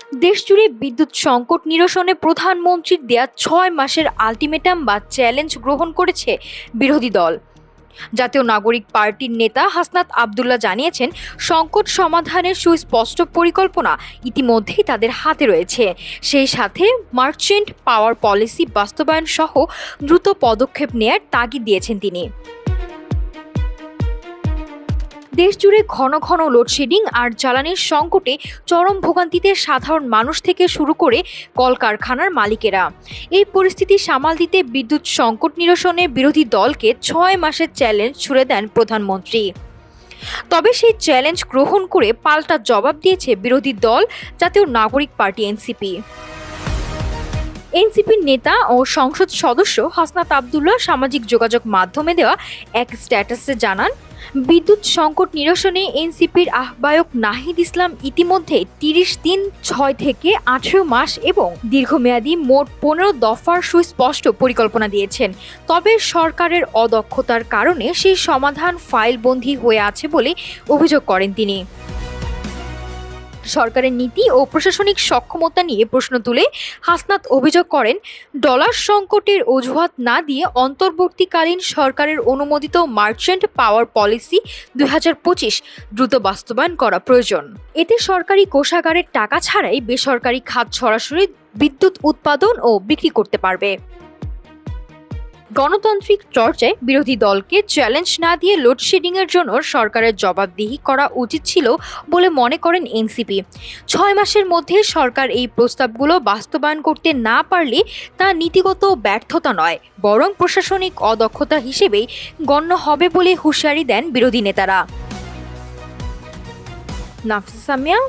দেশজুড়ে বিদ্যুৎ সংকট নিরসনে প্রধানমন্ত্রীর দেয়া ৬ মাসের আলটিমেটাম বা চ্যালেঞ্জ গ্রহণ করেছে বিরোধী দল। জাতীয় নাগরিক পার্টির নেতা হাসনাত আব্দুল্লাহ জানিয়েছেন, সংকট সমাধানের সুস্পষ্ট পরিকল্পনা ইতিমধ্যেই তাদের হাতে রয়েছে। সেই সাথে মার্চেন্ট পাওয়ার পলিসি বাস্তবায়ন সহ দ্রুত পদক্ষেপ নেয়ার তাগিদ দিয়েছেন তিনি। দেশজুড়ে ঘন ঘন লোডশেডিং আর জ্বালানির সংকটে চরম ভোগান্তিতে সাধারণ মানুষ থেকে শুরু করে কলকারখানার মালিকেরা। এই পরিস্থিতি সামাল দিতে বিদ্যুৎ সংকট নিরসনে বিরোধী দলকে ৬ মাসের চ্যালেঞ্জ ছুড়ে দেন প্রধানমন্ত্রী। তবে সেই চ্যালেঞ্জ গ্রহণ করে পাল্টা জবাব দিয়েছে বিরোধী দল জাতীয় নাগরিক পার্টি এনসিপি। এনসিপির নেতা ও সংসদ সদস্য হাসনাত আব্দুল্লাহ সামাজিক যোগাযোগ মাধ্যমে দেওয়া এক স্ট্যাটাসে জানান, বিদ্যুৎ সংকট নিরসনে এনসিপির আহ্বায়ক নাহিদ ইসলাম ইতিমধ্যে ৩০ দিন, ৬ থেকে ১৮ মাস এবং দীর্ঘমেয়াদী মোট ১৫ দফার সুস্পষ্ট পরিকল্পনা দিয়েছেন। তবে সরকারের অদক্ষতার কারণে সেই সমাধান ফাইলবন্দী হয়ে আছে বলে অভিযোগ করেন তিনি। সরকারের নীতি ও প্রশাসনিক সক্ষমতা নিয়ে প্রশ্ন তুলে হাসনাত অভিযোগ করেন, ডলার সংকটের অজুহাত না দিয়ে অন্তর্বর্তীকালীন সরকারের অনুমোদিত মার্চেন্ট পাওয়ার পলিসি ২০২৫ দ্রুত বাস্তবায়ন করা প্রয়োজন। এতে সরকারি কোষাগারের টাকা ছাড়াই বেসরকারি খাত সরাসরি বিদ্যুৎ উৎপাদন ও বিক্রি করতে পারবে। গণতান্ত্রিক চর্চায় বিরোধী দলকে চ্যালেঞ্জ না দিয়ে লোডশেডিংয়ের জন্য সরকারের জবাবদিহি করা উচিত ছিল বলে মনে করেন এনসিপি। ৬ মাসের মধ্যে সরকার এই প্রস্তাবগুলো বাস্তবায়ন করতে না পারলে তা নীতিগত ব্যর্থতা নয়, বরং প্রশাসনিক অদক্ষতা হিসেবেই গণ্য হবে বলে হুঁশিয়ারি দেন বিরোধী নেতারা। নাফিসা সামিয়া,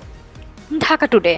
ঢাকা টুডে।